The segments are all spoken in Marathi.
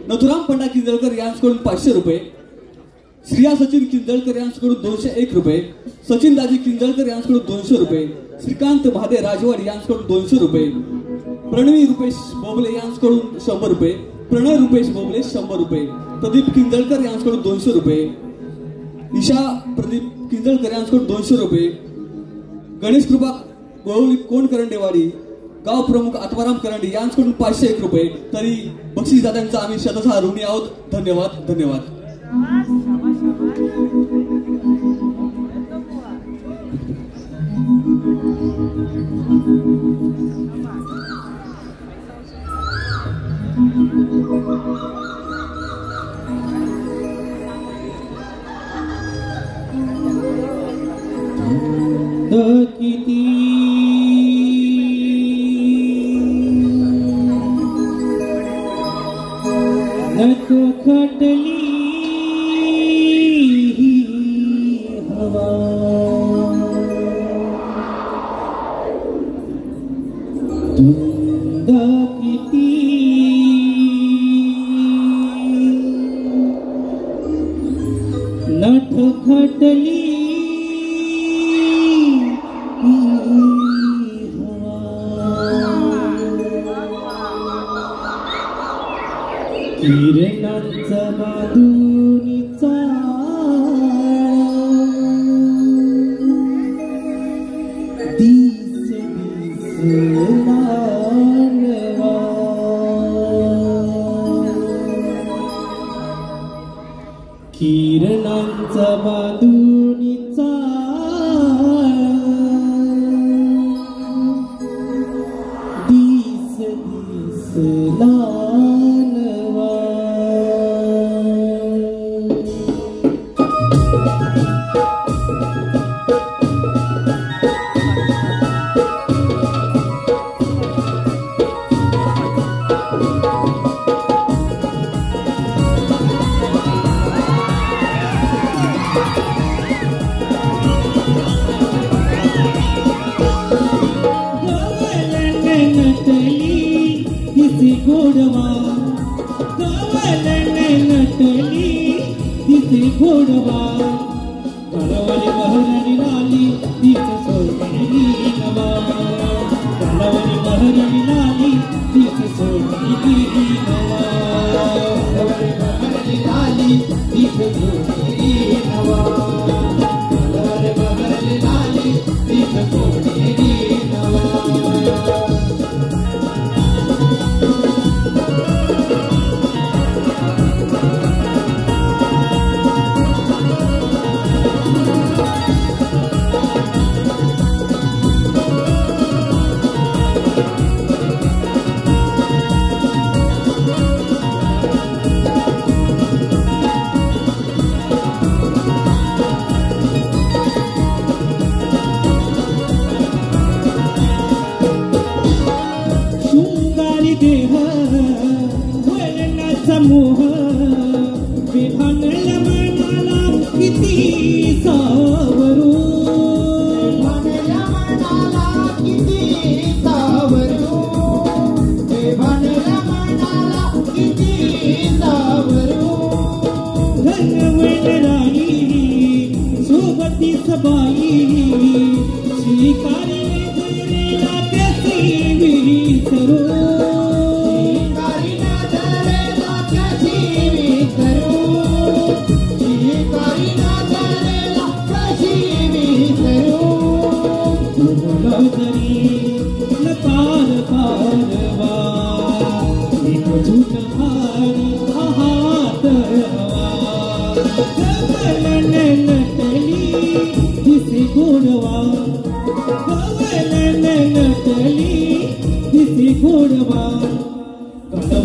नथुराम पंडा किंजळकर यांच्याकडून 500 रुपये, श्रिया सचिन किंजळकर यांच्याकडून 201 रुपये, सचिन दाजी किंजळकर यांच्याकडून 200 रुपये, श्रीकांत महादे राजवाडी यांच्याकडून 200 रुपये, प्रणवी रुपेश बोबले यांच्याकडून 100 रुपये, प्रणय रुपेश बोबले 100 रुपये, प्रदीप किंजळकर यांच्याकडून 200 रुपये, निशा प्रदीप किंजळकर यांच्याकडून 200 रुपये, गणेश कृपा गोळवली कोण करंडेवाडी गाव प्रमुख आत्माराम करंडे यांच्याकडून 501 रुपये. तरी बक्षीस दादांचा आम्ही शतशः ऋणी आहोत. धन्यवाद धन्यवाद.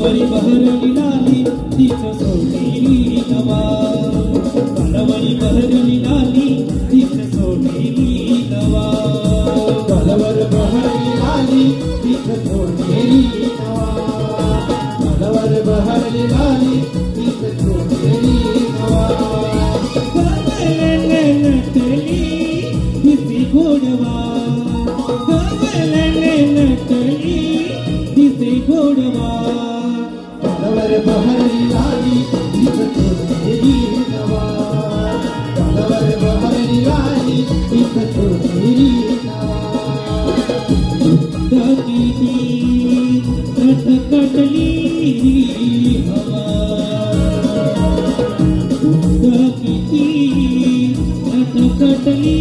पालवरी बहरली लाली तीच सोनेरी नवा पालवरी बहरली लाली तीच सोनेरी नवा पालवर बहरली लाली तीच सोनेरी नवा पालवर बहरली लाली तीच सोनेरी नवा नटली दिसी गोडवा नटली दिसी गोडवा पालवर बहरली लाली तीच सोनेरी नवा पालवर बहरली लाली तीच सोनेरी नवा कटली हवा कटली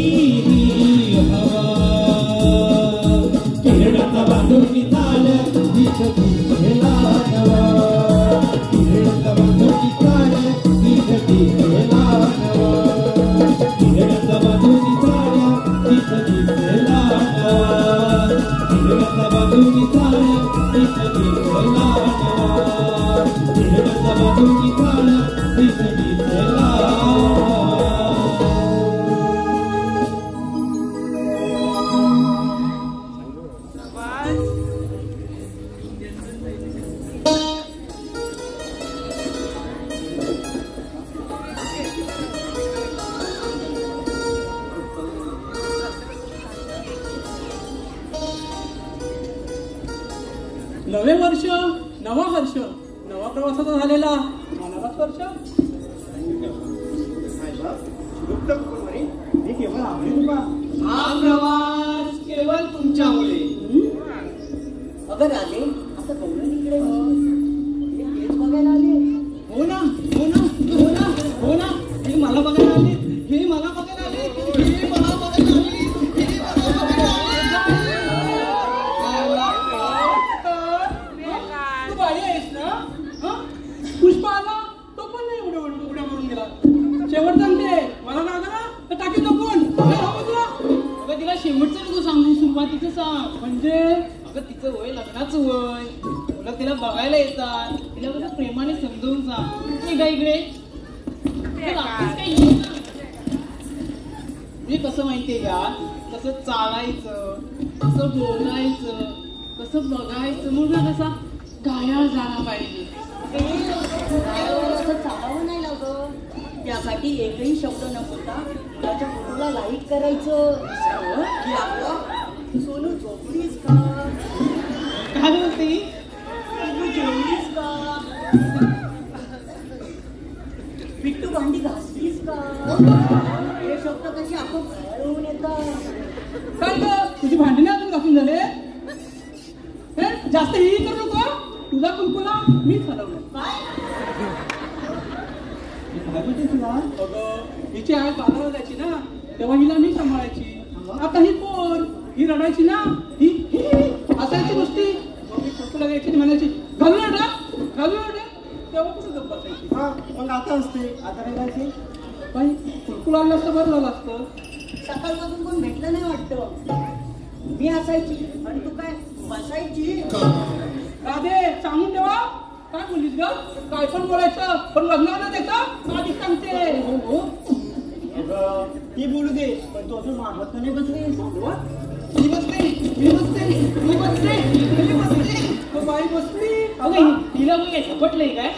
हवा किरणाचा बांधून चाल दिसती गेला नवा किरणाचा बांधून चाल दिसती गेला नवा किरणाचा बांधून चाल दिसती गेला नवा किरणाचा बांधून चाल दिसती गेला नवा किरणाचा बांधून चाल दिसती गेला नवे वर्ष नवा हर्ष नवा प्रवासाचा झालेला मनाला स्पर्श हा प्रवास केवळ तुमच्यामुळे अगं राजे आता गौरवणीकडे तेच बघायला आले. हो ना हो ना हो ना हो ना हे मला बघायला आले हे मला बघायला आले हे मला बघायला आले हे मला बघायला आले. तू बाई आहेस ना पुष्पा आला तो पण नाही उड्या मारून गेला शेवट सांगते मला ना तर टाकी तो कोण अगं तिला शेवटचं नको सांगू सुरुवातीचं सांग म्हणजे अगं तिचं वय लग्नाचं वय तुला तिला बघायला येतात तिला कसं प्रेमाने समजवून सांग निघा इकडे म्हणजे कसं माहितीये का कसं चालायचं कसं बोलायचं कसं बघायचं मुलगा कसा गाया झाला पाहिजे असं चालावं नाही लागत. त्यासाठी एकही शब्द न बोलता मुलाच्या फोटोला लाईक करायचं की आपलं सोनू झोपलीस का काय बोलते तू जेवलीस का पिट्टू भांडी घासलीस का हे शब्द कसे आपण बाहेर होऊन येतात. काय ग तुझी भांडणे अजून घासून झाले जास्त ही करू नको तुझा कुलकुला मीच हलवलं काय काय बोलते तुला अगं हिची आई बाजाराला जायची ना तेव्हा हिला मी सांभाळायची आता ही पोर ही रडायची ना ही असायची नुसती मग मी कुलकुला घ्यायची म्हणायची घालू ना तेव्हा कुठं गप्प बसायची मग आता असते आता नाही जायचे पण कुलकुला आणलं असतं बरं झालं असतं. सकाळपासून कोण भेटलं नाही वाटतं. मी असायची आणि तू काय बसायची. राधे सांगून ठेवा काय बोललीस ग काय पण बोलायचं पण लग्नाला त्याचं आधी सांगते ती बोलू दे पण तू अजून मागवत नाही बसली मी बसते तो बाई बसली अगं तिला मग काय झपटलंय काय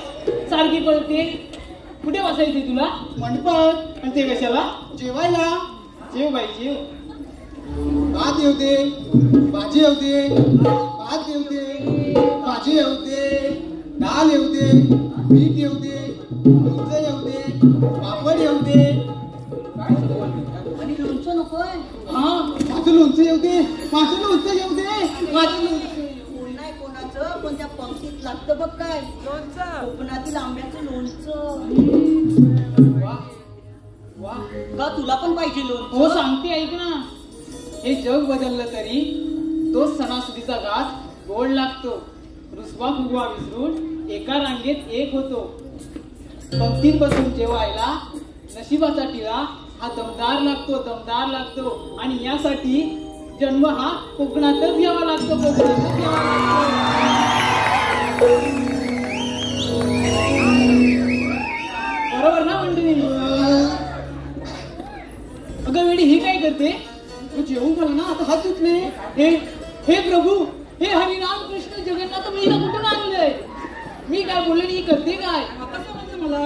सारखी पळते कुठे बसायची तुला मंडपात आणि ते कशाला जेवायला जेव बाई जेव भात येऊदे भाजी येऊदे भात येऊदे भाजी येऊदे डाळ येऊदे पीठ येऊदे लोणचं येऊदे पापड येऊदे काय आणि लोणचं नकोय. हा माझं लोणचं येऊदे माझं लोणचं येऊदे माझं लोणचं कोण नाही कोणाचं पण त्या पंक्तीत लागतं बघ काय लोणचं कोकणातील आंब्याचं लोणचं. वा वा का तुला पण पाहिजे लोणचं. हो सांगते ऐक ना हे जग बदललं तरी तो सणासुदीचा घास गोड लागतो रुसवा फुगवा विसरून एका रांगेत एक होतो पंक्तीत बसून जेवायला नशिबाचा टिळा हा दमदार लागतो आणि यासाठी जन्म हा कोकणातच घ्यावा लागतो कोकणातच घ्यावा लागतो. हे प्रभू, हे हरिराम कृष्ण जगन्नाथ, मी हिला कुठून आणलंय? मी काय बोलले ही करते काय? आता समजलं मला.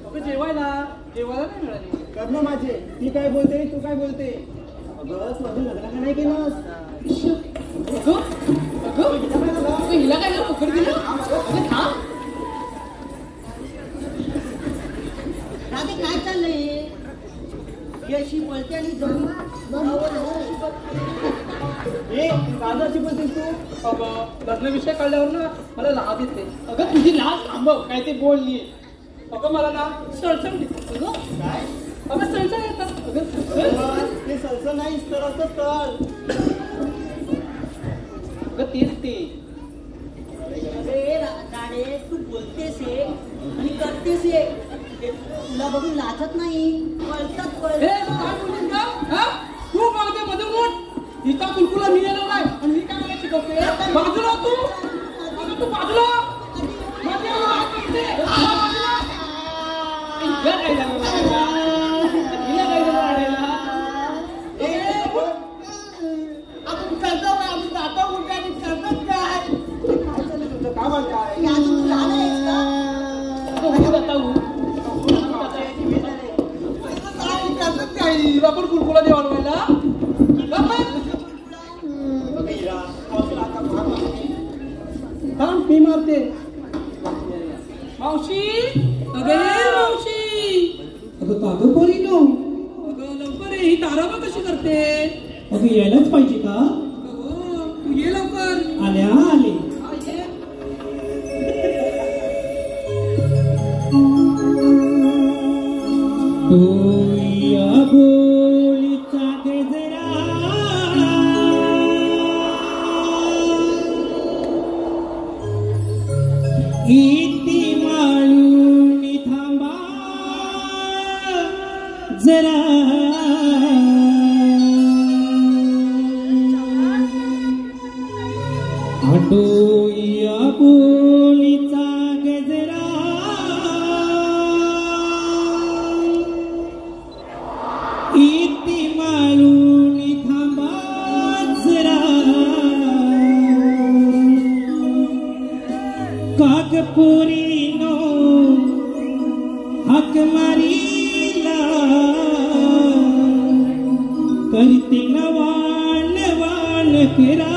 अगं जेवायला नाही मिळाली. कर्ण माझे, ती काय बोलते, तू काय बोलते? अगं तू अजून लग्न का नाही केलंस? हिला काय पकड दिलं? राधे काय चाललंय? यशी बोलते आणि जमीन दादाची बोलतेस तू? अगं लग्नविषय कळल्यावर ना मला लाभ येते. अगं तुझी लाज थांबव, काय ते बोलली. अगं मला ना सळसळ येते. अगं काय? अगं सळसळ येतात. ते सलसल नाही, तर असं तळ. अगं तेच ते. अरे राडे, तू बोलतेस हे आणि करतेस हे. तुला बघून लाजत नाही, कळतात हे काय बोललीस का? हा? तू मागते मधून हिचा कुलकुला मी येणार नाही आणि ही काय मला शिकवते? बाजूला तू. अगं तू बाजूला. माझी आई वाट बघते. बाजूला. हिला काय झालं रडायला? हिला काय झालं रडायला? आपण करतो काय? आपण जातो कुठे आणि करतोच काय? काय चाललं तुझं? काय म्हणताय? हे अजून तू लहान आहेस का? अगं हो जाता हो. हिला पण कुलकुला दे वाढवायला. थांब मी मारते. मावशी, अगे मावशी. अगं कागद पोरी नो. अगं लवकर ये, ही ताराबा कशी करते? अगं यायलाच पाहिजे का? अगं तू ये लवकर. आल्या आले. हा, ये. तोया बोलीचा गजरा इति माळून थांबा जरा आटोया बोलीचा गजरा इति माळून थांबा जरा कागपुरीनो हाक मारीला करते नवान वान करा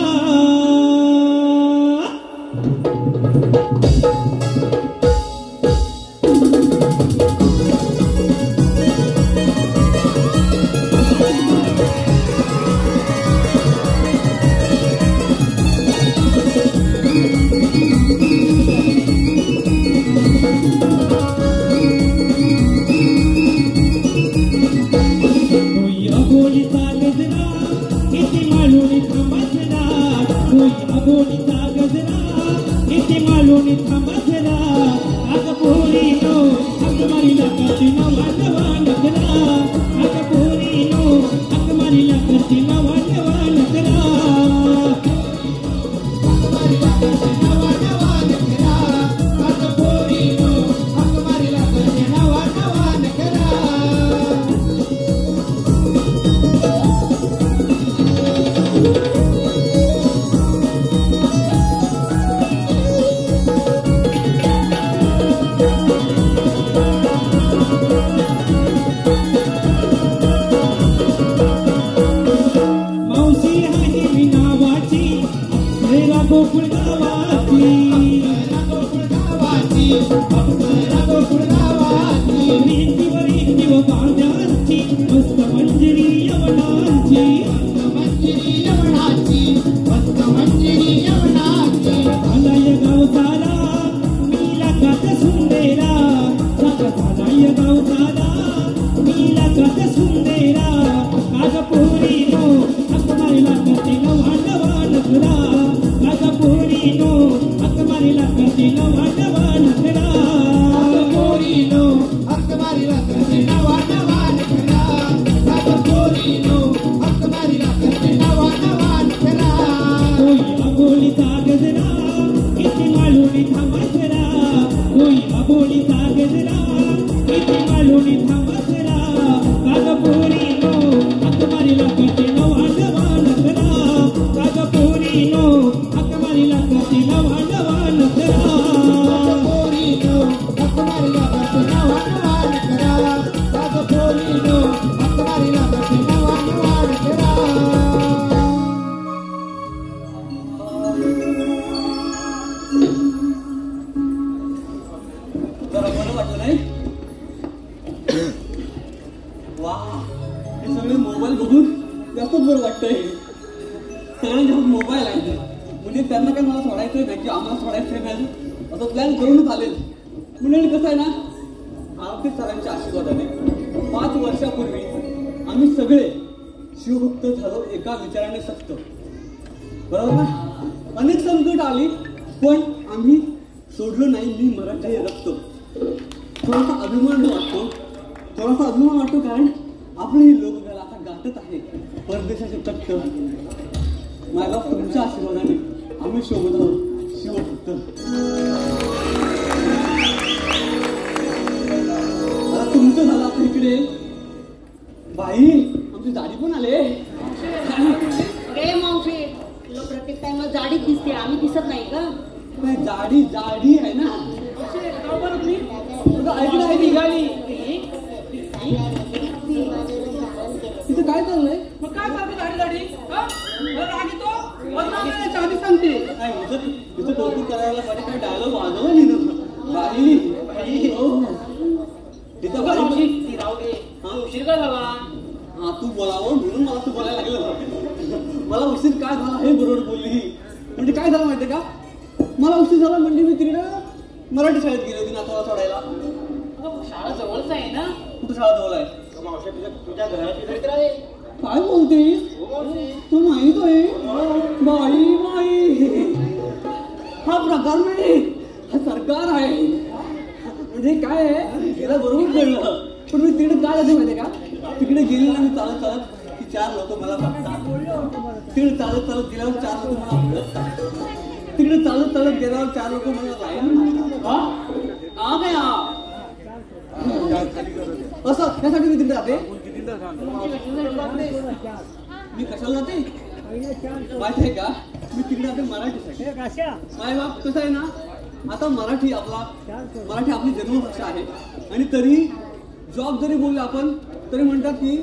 थांबा जरा, कागपुरी नो, हात मारीला कटे नवा नवा नखरा. अकमारीला करतीला वाढवान करा पोरीनो अकमारीला करतीला वाढवान करा पोरीनो अकमारीला करतीला वाढवान करा जरा बरं वाटलं नाही वा हे सगळे मोबाईल बघून जास्तच बरं वाटतंय सगळ्यांच्या मोबाईल आहे म्हणजे त्यांना काय मला सोडायचंय नाही की आम्हाला सोडायचंय नाही असं प्लॅन करूनच आले म्हणजे कसं आहे ना आरती सरांच्या आशीर्वादाने 5 वर्षापूर्वी आम्ही सगळे शिवभक्त झालो एका विचाराने सक्त बरोबर ना अनेक संकट आली पण आम्ही सोडलं नाही मी मराठी रक्त थोडासा अभिमान वाटतो कारण आपले ही लोकगाला आता गाठत आहे परदेशाचे तख्त माझा तुमच्या आशीर्वादाने आम्ही शोभत आहोत शिवभक्त आता तुमचं झालं आता इकडे बाई आमची दाढी पण आले रे मावशी तुला प्रत्येक टाइम जाडीच दिसते आम्ही दिसत नाही का जाडी आहे ना ऐकलं निघाली तिथं काय चाललंय मग काय चालतं गाडी राग येतो वजनाच्या आधी सांगते तिथं कौतुक करायला पाहिजे काय डायलॉग वाजवला नाही बाई तिथं मावशी ती राहू दे उशीर का झाला हा तू बोलावं म्हणून मला तू बोलायला लागलं मला उशीर काय झाला हे बरोबर बोलली म्हणजे काय झालं माहितीये का मला उशीर झाला म्हणजे मी तिकडं मराठी शाळेत गेली होती नातवाला सोडायला शाळा जवळच आहे ना कुठं शाळा जवळ आहे मावशी तुझ्या घराची घरी आहे काय बोलतेस तू माहित आहे बाई हा प्रकार नाही हा सरकार आहे म्हणजे काय आहे तिला बरोबर कळलं पण मी तिकडे काय जाते माहितीये का तिकडे गेली ना मी चालत की 4 लोक मला बघतात तिकडे चालत गेल्यावर 4 लोक मला बघतात तिकडे चालत गेल्यावर 4 लोक मला असं त्यासाठी मी तिकडे जाते मी कशाला जाते माहिती आहे का मी तिकडे जाते मराठीसाठी माय बाप कसं आहे ना आता मराठी आपली जन्मभाषा आहे आणि तरी जॉब जरी बोलले आपण तरी म्हणतात की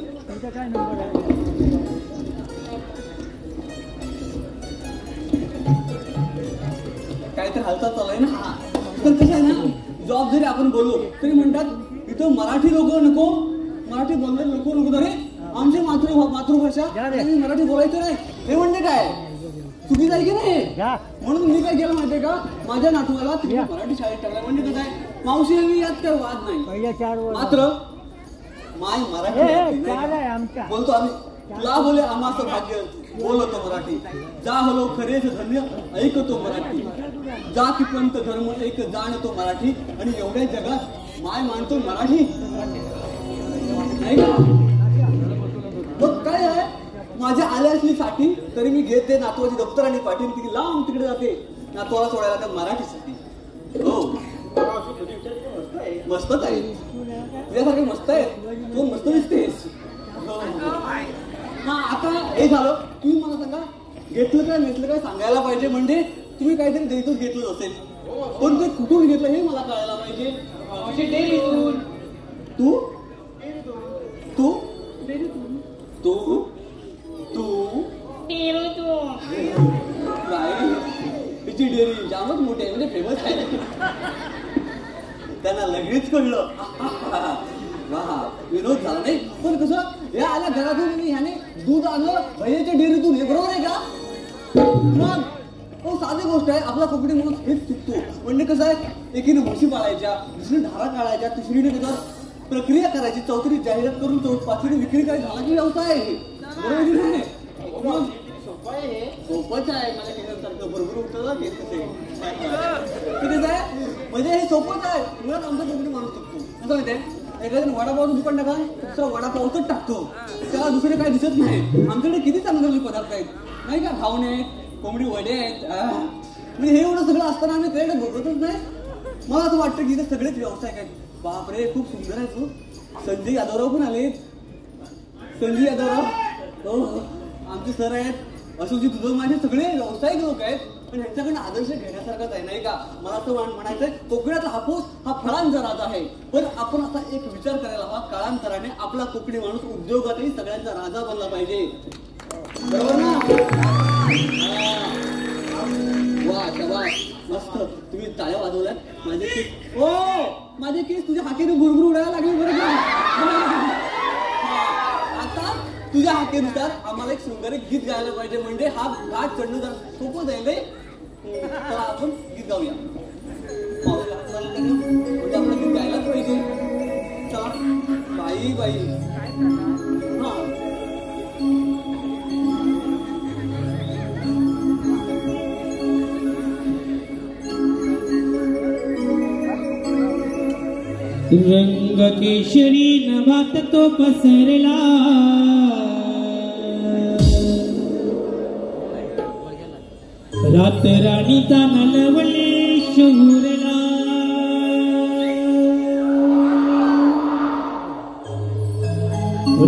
काय तर हालचाल चालू आहे ना तर कसं आहे ना जॉब जरी आपण बोललो तरी म्हणतात इथं मराठी लोक नको मराठी बोलणारे लोक नको तरी आमची मातृभाषा मराठी बोलायचं नाही हे म्हणजे काय चुकीचं आहे की नाही म्हणून मी काय केलं माहितीये का माझ्या नातवाला मराठी शाळेत टाकला म्हणजे काय मावशी मी यात काही वाद नाही मात्र माय मराठी बोलतो आम्ही तुला बोले आम्हाचं भाग्य बोलतो मराठी जा हलो खरेच धन्य ऐकतो मराठी जा की पंत धर्म एक जाणतो मराठी आणि एवढ्या जगात माय मानतो मराठी नाही का मग काय आहे माझ्या आल्या असली साठी तरी मी घेते नातवाची दप्तर आणि पाठीन ती लांब तिकडे जाते नातवाला सोडायला त्या मराठीसाठी हो मस्तच आहे तुझ्यासारखे मस्त आहे तू मस्त दिसतेस हा आता हे झालं तुम्ही मला सांगा घेतलं काय नेतलं काय सांगायला पाहिजे म्हणजे तुम्ही काहीतरी देतच घेतलं असेल पण ते कुठून घेतलं हे मला कळायला पाहिजे डेअरीतून तू तू तू तू नाही तिची डेअरी जामच मोठी आहे म्हणजे फेमस आहे त्यांना लगेच कळलं वा विनोद झाला नाही पण कसं या आल्या घरातून मी ह्याने दूध आणलं भैयाच्या डेअरीतून हे बरोबर आहे का मग हो साधी गोष्ट आहे आपला कोकणी म्हणून हेच चुकतो म्हणजे कसं आहे एकीने म्हशी पाळायच्या दुसरीने धारा काढायच्या तिसरीने त्याच्यावर प्रक्रिया करायची चौथीने जाहिरात करून 5वीने विक्री करायची झाला की व्यवसाय आहे बरोबर नाही सोपंच आहे मला केल्यासारखं बरोबर उठलं घेत कसं आहे म्हणजे हे सोपंच आहे मुळात आमचा कोकणी माणूस चुकतो असं माहिती आहे एखाद्या वडापावचं दुकान टाका दुसरा वडापावच टाकतो त्याला दुसरे काय दिसत नाही आमच्याकडे किती चांगले पदार्थ आहेत नाही का घावणे आहेत कोंबडी वडे आहेत म्हणजे हे एवढं सगळं असताना आम्ही त्याकडे बघतच नाही मला असं वाटतं की इथे सगळेच व्यावसायिक आहेत बापरे खूप सुंदर आहे तू संजय यादवराव पण आले संजय यादवराव हो आमचे सर आहेत असं म्हणजे तुझं माझे सगळे व्यावसायिक लोक आहेत पण ह्यांच्याकडनं आदर्श घेण्यासारखाच आहे नाही का. मला असं म्हणायचंय कोकणातला हापूस हा फळांचा राजा आहे पण आपण असा एक विचार करायला हवा काळांतराने आपला कोकणी माणूस उद्योगातही सगळ्यांचा राजा बनला पाहिजे. बरोबर ना. वा शाबास मस्त तुम्ही टाळ्या वाजवल्यात. माझे केस ओ माझे केस तुझ्या हाकेने भुरभुर उडायला लागले बरं का. आता तुझ्या हाकेनुसार आम्हाला एक शृंगारी गीत गायला पाहिजे म्हणजे हा घाट चढणं जरा सोपं जाईल. तर आपण गीत गाऊया. म्हणजे आपलं गीत गायलाच पाहिजे. चला बाई बाई हा रंग केशरी नवात तो पसरला रात राणीचा नलवले शहूरला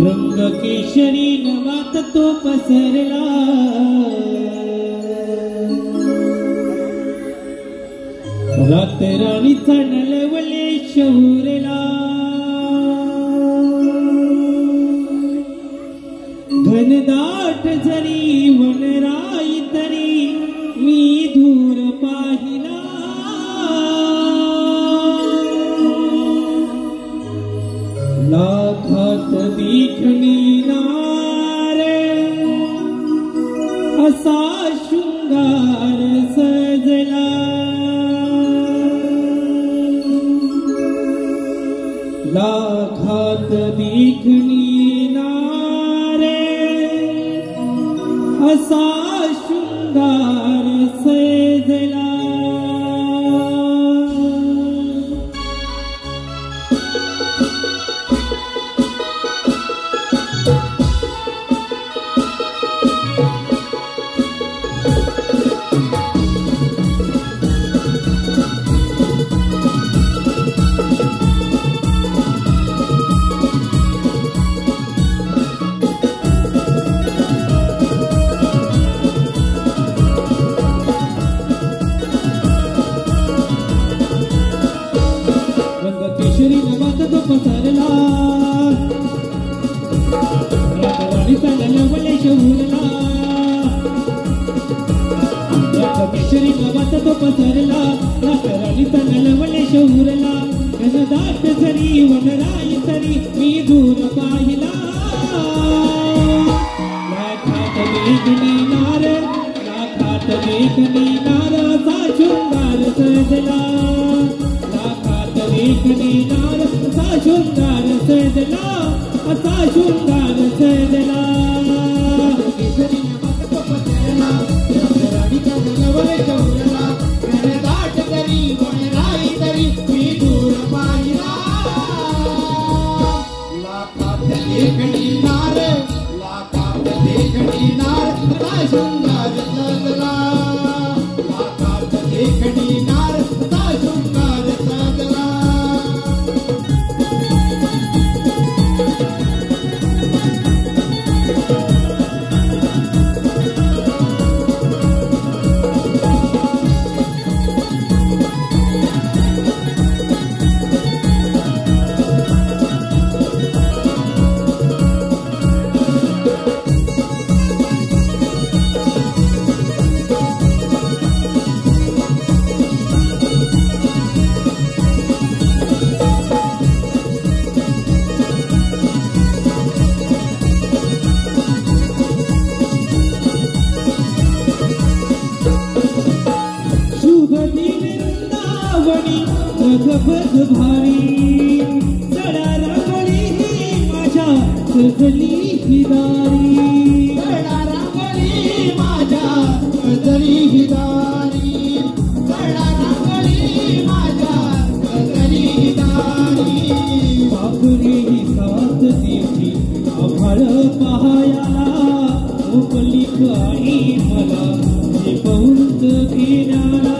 रंग केशरी नवात तो पसरला रात राणीचा नलवले शहूरला घनदाट जरी वनराई तरी मी दूर पाहिला लाखात देखणी नार असा शृंगार सजला लाखात देखणी नारे असा शृंगार सजला पसरला राणीचा नलवले शहूरला केशरी गावात तो पसरला राणीचा नलवले शहूरला घनदाट जरी वनराई तरी मी दूर पाहिला लाखात देखणी नार लाखात देखणी नार असा शृंगार सजला लाखात देखणी नार असा शृंगार सजला असा शृंगार सजला केशरी नवात तो पसरला राणीचा नलवले शहूरला घनदाट जरी वनराई तरी मी दूर पाहिला लाखात देखणी नार लाखात देखणी नार असा शृंगार सजला लाखात देखणी नार असा शृंगार सजला रगबग भारी सडा रांगोळी ही माझ्या सजली ही दारी सडा रांगोळी माझ्या सजली ही दारी सडा रांगोळी माझ्या सजली ही दारी बापरे ही साथ देवी आभाळ पहायला मोकली आणि मला हे पहुंच घेण्याला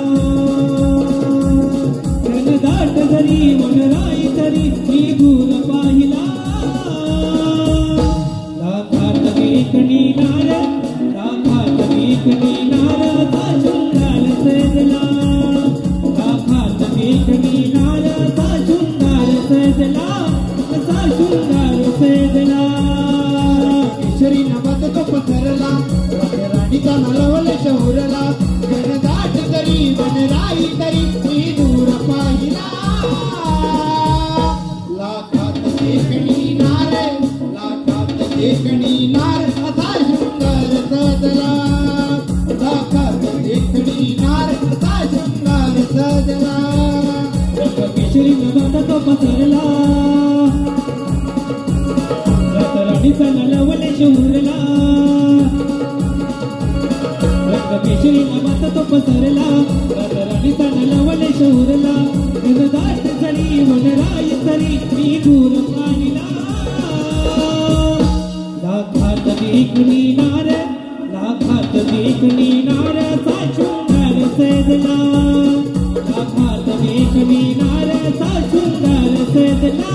दाट जरी वनराई तरी मी दूर पाहिला लाखात पसरला रातराणीचा नलवले शहरला रंगकेशरी नावाचा तो पसरला रातराणीचा नलवले शहरला दाट झाली वनराई तरी मी दूर पाहिला लाखात देखणी नार सा शृंगार सजला लाखात देखणी नार सा शृंगार सजला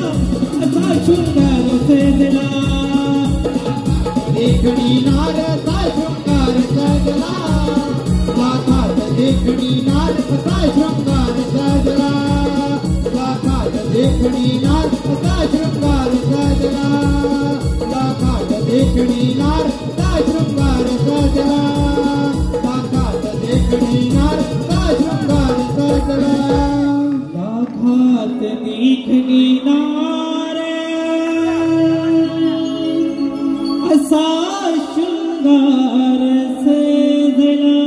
सा शृंगार सजला देखणी नार सा शृंगार सजला लाखात देखणी नार सा शृंगार सजला लाखात देखणी नार सा शृंगार सजला लाखात देखणी नार सा शृंगार सजला लाखात देखणी नार सा शृंगार सजला लाखात देखणी नार असा शृंगार सजला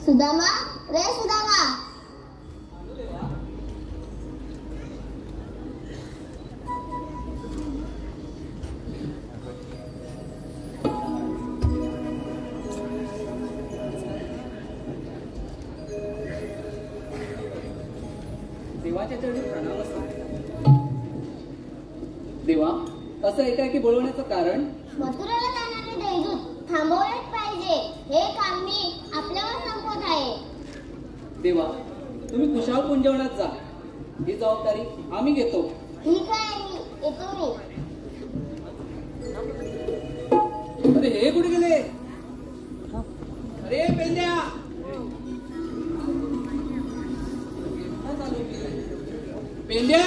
सुदामा रे सुदामा देवाच्या चरणी प्रणाम. देवा, असं एकाएकी बोलवण्याचं कारण? मथुरेला जाणारे दैदूत थांबवलेच पाहिजे. हे काम मी आपल्यावर संपवत आहे. देवा, तुम्ही कुशाल पुंजवण्यात जा. ही जबाबदारी आम्ही घेतो. ठीक आहे, येतो मी. अरे हे कुठे गेले? अरे पेंड्या, पेंड्या,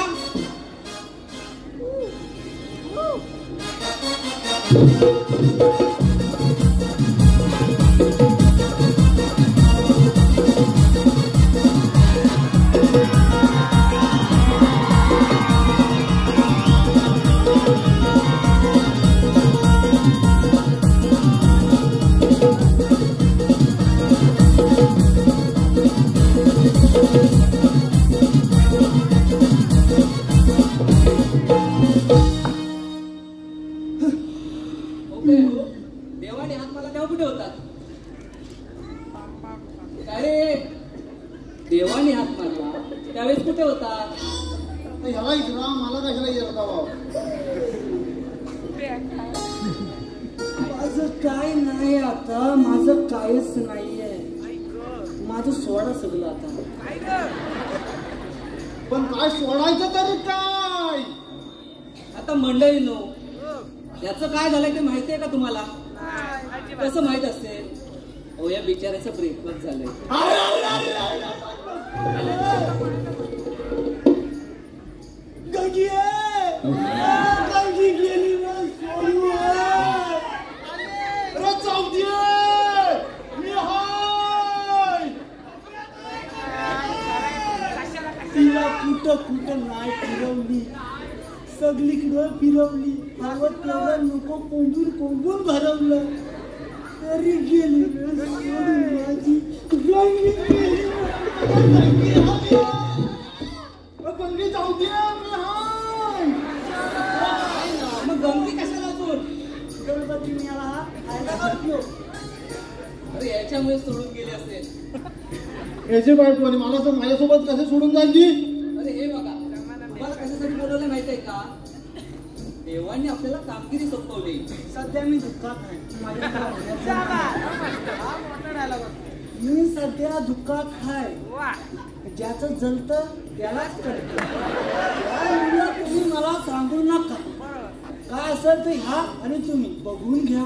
देवाने हात मला तेव्हा कुठे होता? अरे देवाने हात मारला त्यावेळेस कुठे होता? ह्याला इचरा, मला कशाला येता भाऊ? माझं काय नाही आता, माझं कायच नाहीये. माझं सोडा सगळं आता. पण काय सोडायचं तरी काय? आता मंडळीनो, याचं काय झालंय ते माहितीये का तुम्हाला? कसं माहित असेल? हो, या बिचाऱ्याचं ब्रेकअप झालंय. तिला कुठं कुठं नाही फिरवली, सगळीकडं फिरवली. आवत नको कोंबून कोंबून भरवलं तरी गेली माझी गंगी गेली. गंगी जाऊ दे. मग गंगी कशाला सोड? गणपती मिळाला फायदा करतो. अरे याच्यामुळे सोडून गेले असेल. याची बायको आणि मला तर माझ्यासोबत कसे सोडून जायची? अरे हे बघा, तुम्हाला कशासाठी बोलवलं माहितीये का? देवांनी आपल्याला कामगिरी सोपवली. सध्या मी दुःखात आहे. मी सध्या दुःखात आहे. ज्याचं जलतं त्यालाच कळतं. तुम्ही मला सांगू नका. काय असेल ते ह्या आणि तुम्ही बघून घ्या.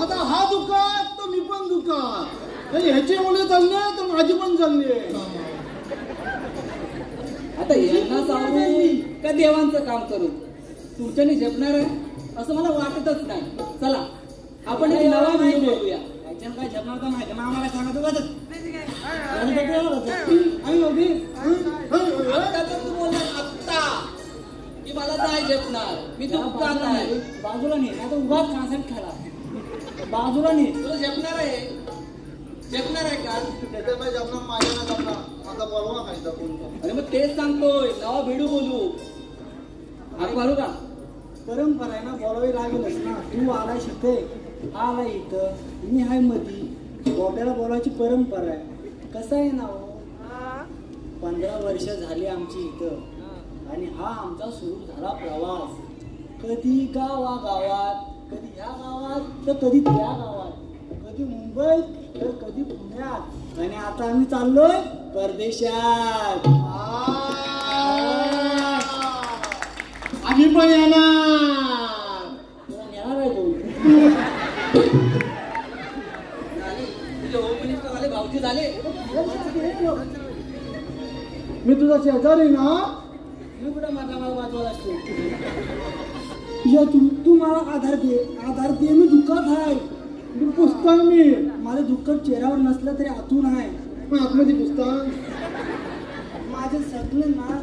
आता हा दुःखात तर मी पण दुःखात. ह्याची मुले चालले तर माझी पण चालली. आता यांना सांगू का देवांचं काम करू? तुमच्यानी झेपणार आहे असं मला वाटतच नाही. चला आपण एक नवा व्हिडिओ बघूया. याच्यानं काय झेपणार का नाही का आम्हाला सांगा तू वाटत आम्ही होती. आता तर तू बोलला आत्ता की मला नाही झेपणार, मी दुःखात आहे. बाजूला नाही आता उभा कांसात खाला. बाजूला नाही तुला झेपणार आहे? झेपणार आहे का? त्याच्या नाही जमणार, माझ्या नाही जमणार. आता बोलवा खायचा कोणता. अरे मग तेच सांगतोय, नवा व्हिडिओ बोलू. अरे मारू का? परंपरा आहे ना, बोलावी लागेलच ना. तू आला शिथे आला इथं, मी हाय मधी. बोब्याला बोलायची परंपरा आहे. कसं आहे ना हो, 15 वर्ष झाली आमची इथं आणि हा आमचा सुरू झाला प्रवास. कधी गावागावात, कधी ह्या गावात तर कधी त्या गावात, कधी मुंबईत तर कधी पुण्यात आणि आता आम्ही चाललोय परदेशात. आम्ही पण येणार. तुला नेणार आहे तो. तुझे होम मिनिस्टर झाले, भाऊजी झाले. मी तुझा शेजारी ना. मी कुठं मला वाजवायला असतो. या तू मला आधार दे, आधार दे. मी दुःखात आहे. मी पुस्तक मी माझं दुःख चेहऱ्यावर नसलं तरी आतून आहे. पण आतमध्ये पुस्तक. माझं सगळं ना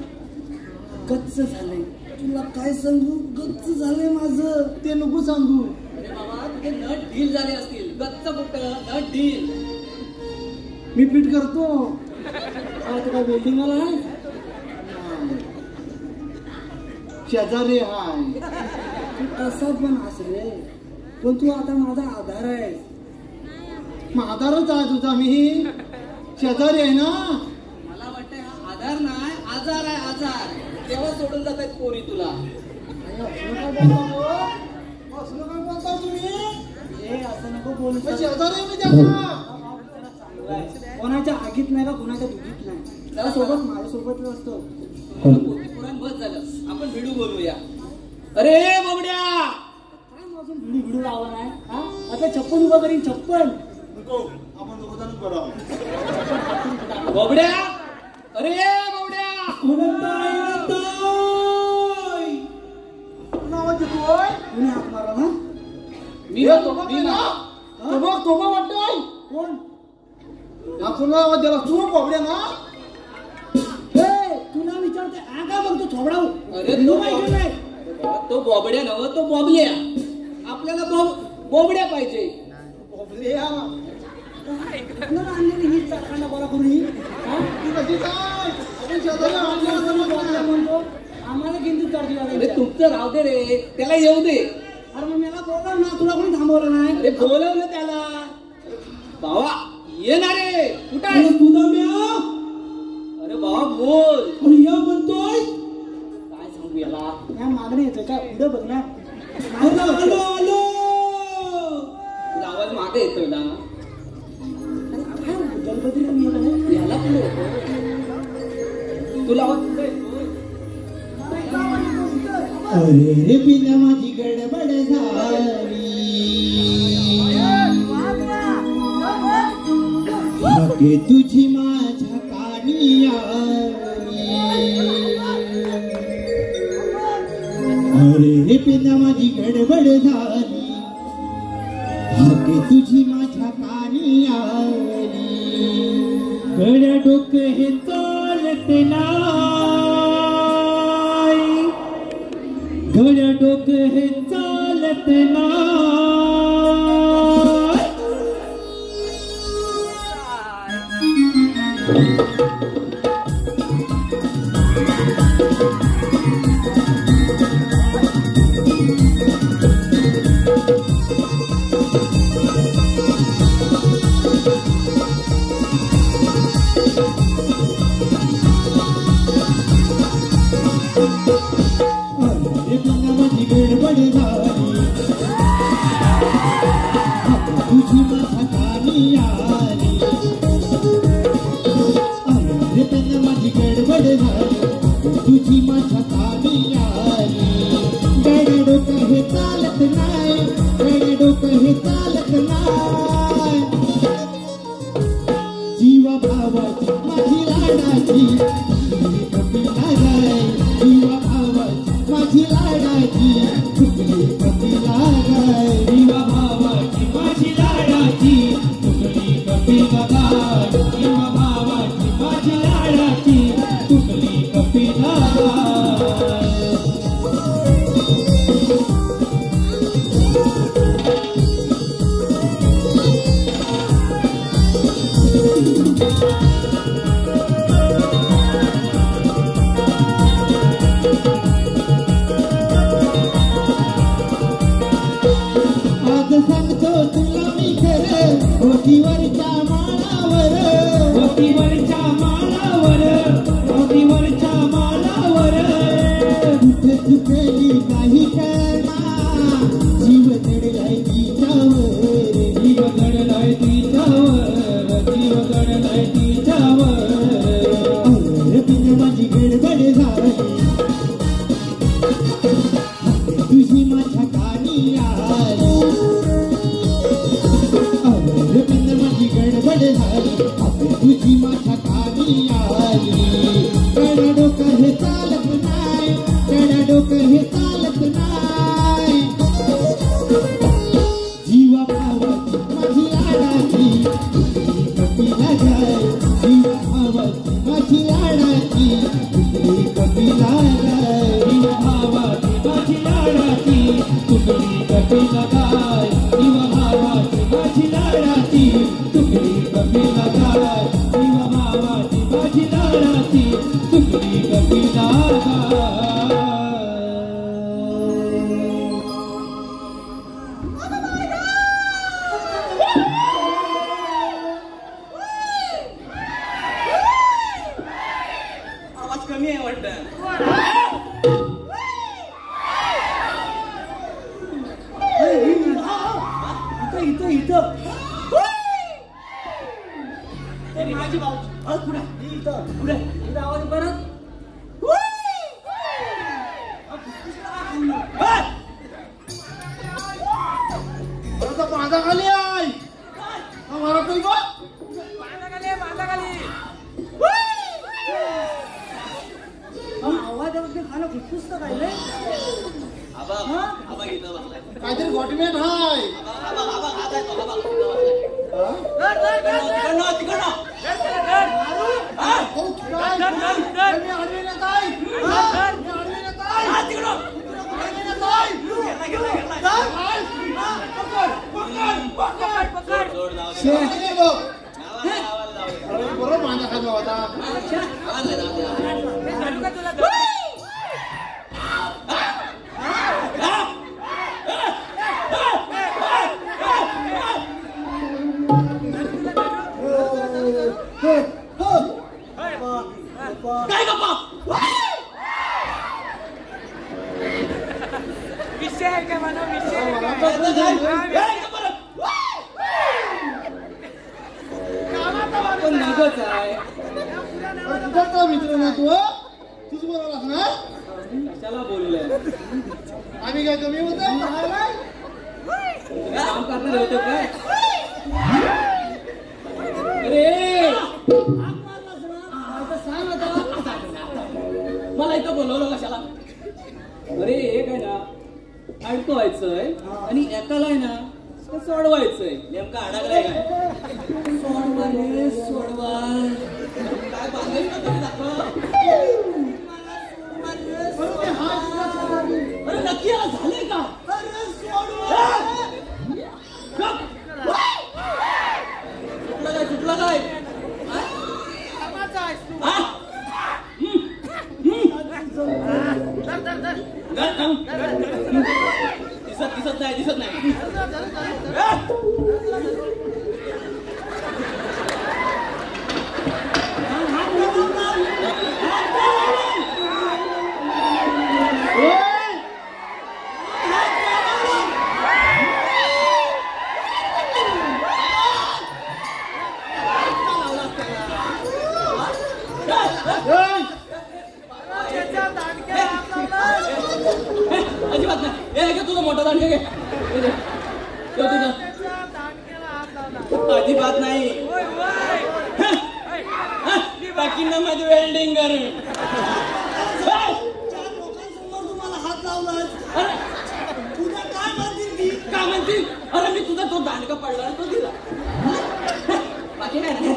गच्च झालंय. तुला काय सांगू, गच्च झालंय माझं. ते नको सांगू. अरे बाबा तुझे नट ढील झाले असतील. गच्च कुठं, नट ढील. मी फिट करतो. तू काय बिल्डिंग वाला आहे? शेजारी हाय. तू कसा पण असले, पण तू आता माझा आधार आहे. मग आधारच आहे तुझा. मी शेजारी आहे ना. मला वाटतंय हा आधार नाही, आजार आहे, आजार. तेव्हा सोडून जात आहेत पोरी तुला. असलं काय बोलता तुम्ही? हे असं नको बोलू. शेजारी मी त्याचा. कोणाच्या आगीत नाही का कोणाच्या दुखीत नाही. त्याला सोबत माझ्यासोबत असतो. पोती पुराण बस झालं. आपण व्हिडिओ बोलूया. अरे बाबड्या, काय माझून व्हिडिओ लावा नाही. आता 56 उभं करीन. 56 नको, आपण दोघं बरं. बाबड्या, अरे बाबड्या. नावाची तोय. तुम्ही हात मारा ना. मी तोबा वाटतोय. कोण? आपण आवाज दिला तू बोबड्या ना. तुला विचारते आगा बघतो थोबडा. अरे तो बॉबड्या नव, तो बॉबल्या. आपल्याला बोबड्या पाहिजे. बोबड्या ही चाकांना बोला करून ही. ती कशी काय? आपण शेजारी म्हणतो आम्हाला किंतु काळजी अरे वाटायची. तुमचं राहू दे रे, त्याला येऊ दे. अरे मग मला बोलव ना. तुला कोणी थांबवलं नाही. अरे बोलवलं त्याला. बाबा येणार रे. कुठं आहे तुझा म्या? अरे बाबा बोल. या म्हणतोय काय सांगू याला. या मागणी येतोय काय पुढे बघ ना. तुला आवाज मागे येतोय ना. गणपती याला पुढे येतो. तुला आवाज कुठे येतोय? अरे रे पिल्या माझी गडबड झाली. भाग्य तुझी माझ्या कानी आली. अरे रे पिल्या माझी गडबड झाली. भाग्य तुझी माझ्या कानी आली. गड्या डोकं हे चालत नाही. गड्या डोकं हे चालत नाही. अरे पिल्या माझी तुझी माझ्या कानी आली गड डोकं हे चालत नाही गड डोकं हे चालत नाही जीवा भावाची माझी लाडाची कपिला गाय जीवा भावाची माझी लाडाची चुकली कपिला गाय जीवा भावाची माझी लाडाची चुकली कपिला गाय जीवा भावाची माझी लाडाची चुकली कपिला गाय ओटीवरच्या माळावर ओटीवरच्या माळावर ओटीवरच्या माळावर कुठे चुकली काही करणार जीव दडलाय तिच्यावर जीव दडलाय तिच्यावर जीव दडलाय तिच्यावर तुझी माझी गडबड झाली तुझी माझ्या कानी आली गडबड झाली तुझी माझ्या कानी आली गड डोकं हे चालत नाही गड डोकं हे चालत नाही जीवा भावाची माझी लाडाची कपिला गाय जीवा भावाची माझी लाडाची तुझी कपिला गाय जीवा भावाची माझी लाडाची तुझी कपिला गाय जीवा भावाची माझी लाडाची तुकडी कपिला गाय जीवा भावाची माझी लाडाची तुकडी कपिला गाय आवाज कमी आहे वाटतं इथं इथं माझी भाऊ पुढे इथं पुढे इथं आवाज परत माझा खाली आहे मारा कोण गो आवाज खाणं फुसफुसतं काय रे काहीतरी गॉटमेट हाय बरोबर माझा खाली होता काय गप्पा विषय आहे काय म्हणा विषय नगच आहे मित्र ना तू तुझ बरोबर असणार कशाला बोलले आम्ही काय कमी होत काम करणार होतो काय अरे मला इथं बोलवलं कशाला अरे एक आहे ना अडकवायचंय आणि एकाला आहे ना सोडवायचंय नेमका अडकलाय काय सोडवा काय बांधायचं तरी दाखव अरे नक्की झालंय का सुटला काय दिसत नाही दिसत नाही अजिबात नाही. हे घे तुझा मोठा दांडगा घे. हे घे. ठेव तुझं. अजिबात नाही. बाकी ना माझी वेल्डिंग कर. तुम्हाला हात लावला तुझा काय म्हणतील काय म्हणतील? अरे मी तुझा तो दांडगा पडला तो दिला. बाकी काय नाही.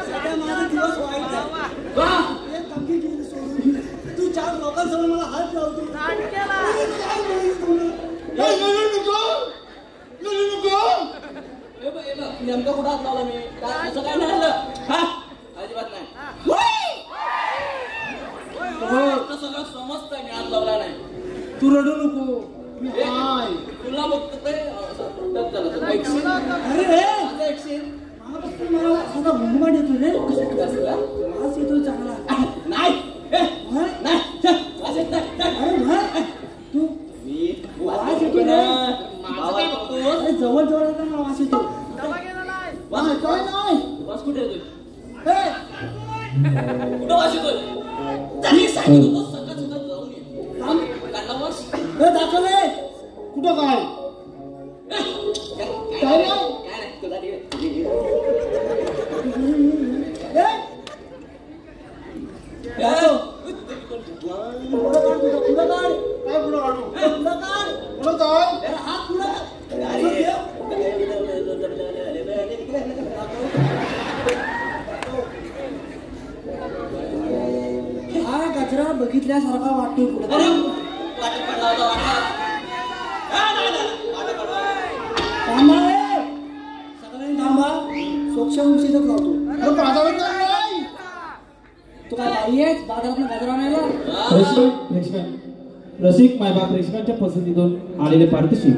माझा दिवस वाईट आहे. एक कमी केली सोडून तू 4 लोकांसमोर मला हात लावतो. नेमकं कुठं हात लावला मी? काय असं काय नाही झालं? हा? अजिबात नाही. सगळं समजतंय मी हात लावला नाही. तू रडू नको. तुला बघतो ते मला असा घुमघुमाट येतो रे. वास येतो चांगला. नाही तू वास येतो रे. जवळ जवळ येतो मला वास येतो. काय नाही वास कुठे येतोय? कुठं वास येतोय? मी सांगितलं सकाळ सकाळ जाऊन ये. काढला वास दाखवले कुठं काय काय नाही तुला कचरा बघितल्यासारखा वाटतो पुढे. सगळ्यांनी थांबा. सोक्ष उशीतच लावतो. तू काय बाई आहेस बाजारात गजरा आणायला? रसिक मायबाप प्रेक्षकांच्या पसंतीतून आलेले पारितोषिक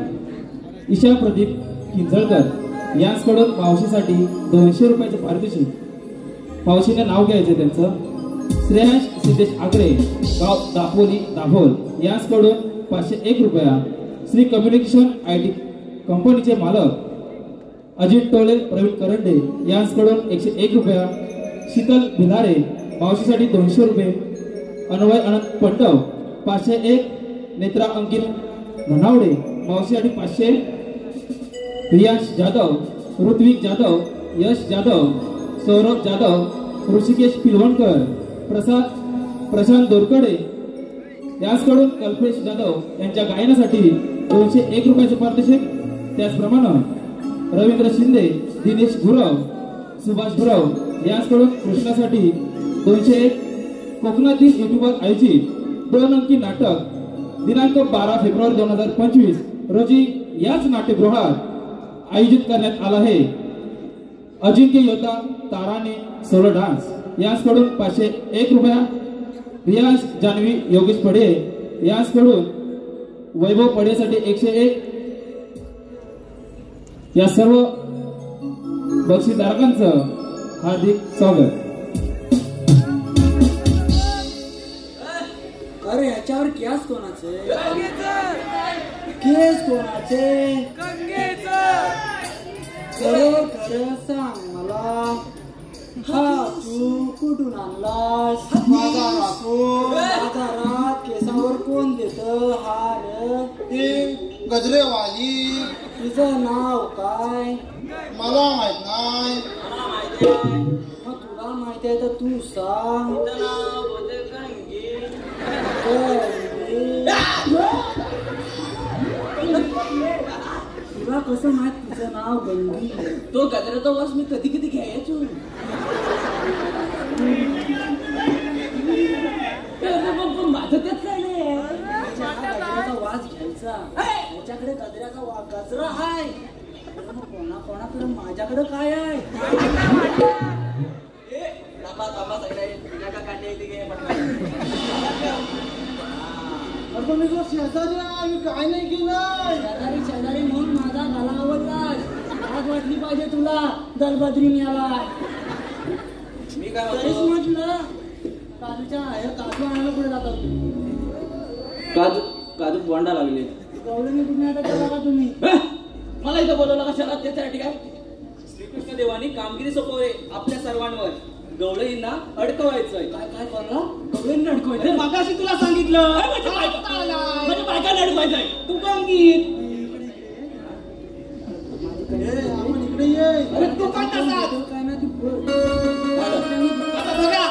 ईशा प्रदीप किंजळकर यांच्याकडून मावशीसाठी 200 रुपयाचं पारितोषिक. मावशीने नाव घ्यायचं त्यांचं. श्रेयांश सिद्धेश आगरे गाव दापोली दाभोल यांच्याकडून 501 रुपया. श्री कम्युनिकेशन IT कंपनीचे मालक अजित टोले प्रवीण करंडे यांच्याकडून 101 रुपया. शीतल भिलारे मावशीसाठी 200 रुपये. अन्वय अनंत पंडव 501. नेत्रा अंकित धनावडे मावशीसाठी 500. रियांश जाधव ऋत्विक जाधव यश जाधव सौरभ जाधव ऋषिकेश पिलवणकर प्रशांत दोरकडे यांच्याकडून कल्पेश जाधव यांच्या गायनासाठी 201 रुपयाचे पारितोषिक. त्याचप्रमाणे रवींद्र शिंदे दिनेश गुरव सुभाष गुरव यांच्याकडून कृष्णासाठी 201. कोकणातील युट्यूबर आयोजित 2 अंकी नाटक दिनांक 12 फेब्रुवारी 2025 रोजी याच नाट्यगृहात आयोजित करण्यात आला आहे. अजिंक्य योद्धा ताराने सोलो डान्स यांच्याकडून 501 रुपया. रियाज जान्हवी योगेश पडे यांच्याकडून वैभव पडेसाठी 101. या सर्व बक्षीसधारकांचं हार्दिक स्वागत. अरे ह्याच्यावर केस कोणाचे? केस कोणाचे? खरं सांग मला. हा तू कुठून आणलास? बाजारात केसावर कोण देत हार? गजरेवाली. तुझं नाव काय? मला माहित नाही. मग तुला माहिती आहे तर तू सांग. तुला कसं माहित तुझं नाव गंगी? तो गजराचा वास मी कधी कधी घ्यायचो. माझं त्यात काय नाही. गजऱ्याचा वास घ्यायचा. त्याच्याकडे गजऱ्याचा गजरा आहे. कोणाकडे माझ्याकडे काय आहे? शेजारी आहे काय नाही केलं. शेजारी म्हणून माझा गला आवडला. आज वाटली पाहिजे तुला दलबद्री मिळाला. मी काय म्हटलं काजूच्या काजू आणायला पुढे जातात. काजू काजू बोंडा लागले. गवळणी कुठे आता केला का तुम्ही? मला इथं बोलवलं कशाला? त्याच्यासाठी काय? श्रीकृष्ण देवानी कामगिरी सोपवली आपल्या सर्वांवर. गवळींना अडकवायचंय. काय काय करला? गवळींना अरे अडकवायचं. मागाशी तुला सांगितलं माझ्या बायकांना अडकवायचंय. तू गंगीत आपण इकडे ये. अरे तू काय तसा काय ना ती आता बघा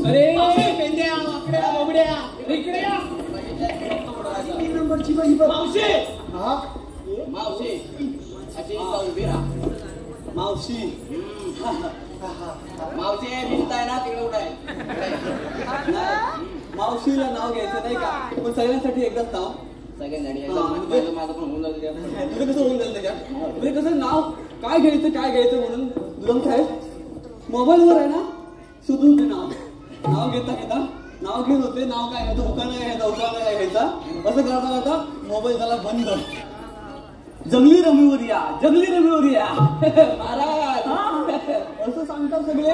अरे पेंड्या वाकड्या बोबड्या इकडे या. 3 नंबरची बाई बघ. मावशी हा मावशी अशी उभी राहा. मावशी मावशी भिंताय ना तिकडे उठाय. मावशीला नाव घ्यायचं नाही का? पण सगळ्यांसाठी एकदाच नाव. सगळ्यांसाठी माझं पण होऊन जाऊ द्या. तुझं कसं होऊन जाईल त्याच्यात? म्हणजे कसं नाव काय घ्यायचं म्हणून दुलम साहेब मोबाईलवर आहे ना शोधून ते नाव नाव घेत होते. नाव काय घ्यायचं, उखाणा काय घ्यायचा असं करता मोबाईल झाला बंद. जंगली रमीवर या महाराज असं सांगतात सगळे.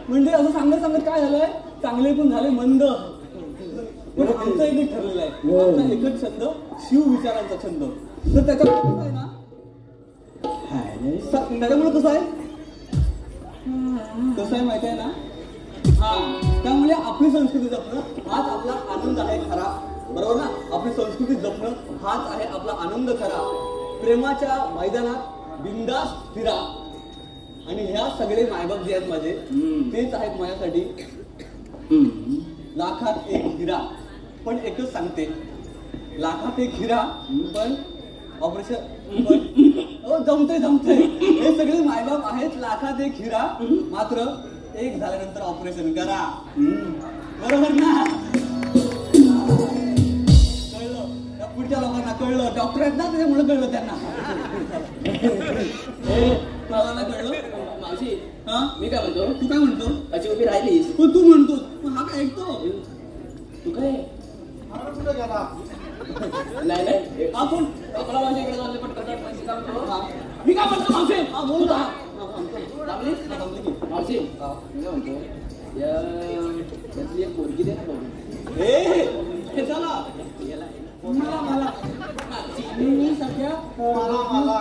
म्हणजे असं सांगत काय झालंय, चांगले पण झाले मंद. पण आमचा एकच ठरलेला आहे, आमचा एकच छंद शिव विचारांचा छंद. तर त्याच्यामुळे कसं आहे ना, त्याच्यामुळे कसं आहे माहिती आहे ना, त्यामुळे आपली संस्कृती जपणं हाच आपला आनंद आहे खरा. बरोबर ना? आपली संस्कृती जपणं हाच आहे आपला आनंद खरा. प्रेमाच्या मैदानात बिंदास फिरा. आणि ह्या सगळे मायबाप जे आहेत माझे तेच आहेत माझ्यासाठी लाखात एक हिरा. पण एकच सांगते, लाखात एक हिरा पण ऑपरेशन जमतंय. हे सगळे मायबाप आहेत लाखात एक हिरा, मात्र एक झाल्यानंतर ऑपरेशन करा. बरोबर ना? कळलं? त्या पुढच्या लोकांना कळलं, डॉक्टर आहेत ना त्याच्यामुळे कळलं त्यांना. मला कळलं. मावशी हा मी काय म्हणतो, तू काय म्हणतो? अशी उभी राहिलीस पण तू म्हणतो, पण हा काय ऐकतो? तू काय कुठे गेला? नाही आपण आपला माझ्या इकडे चालले पटकन मावशी काय म्हणतो. मी काय म्हणतो मावशी? हा बोल ना. मावशी मी काय म्हणतो, यातली एक पोरगी दे ना बघू. हे चला मला मी सध्या मला